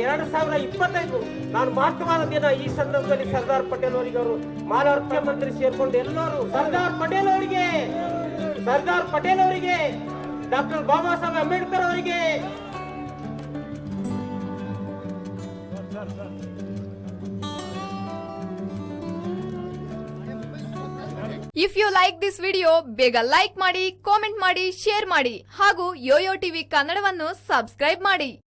ಈಗ 2025 ನಾನು ಮಹತ್ವವಾದ ದಿನ. ಈ ಸಂದರ್ಭದಲ್ಲಿ ಸರ್ದಾರ್ ಪಟೇಲ್ ಅವರಿಗೆ ಅವರು ಮಾಲಾರ್ಥ ಮಂತ್ರಿ ಸೇರ್ಕೊಂಡು ಎಲ್ಲರೂ ಸರ್ದಾರ್ ಪಟೇಲ್ ಅವರಿಗೆ ಡಾಕ್ಟರ್ ಬಾಬಾ ಸಾಹೇಬ್ ಅಂಬೇಡ್ಕರ್ ಅವರಿಗೆ if you like this video ಬೇಗ ಲೈಕ್ ಮಾಡಿ, ಕಾಮೆಂಟ್ ಮಾಡಿ, ಶೇರ್ ಮಾಡಿ ಹಾಗೂ ಯೋಯೋ ಟಿವಿ ಕನ್ನಡವನ್ನು ಸಬ್ಸ್ಕ್ರೈಬ್ ಮಾಡಿ.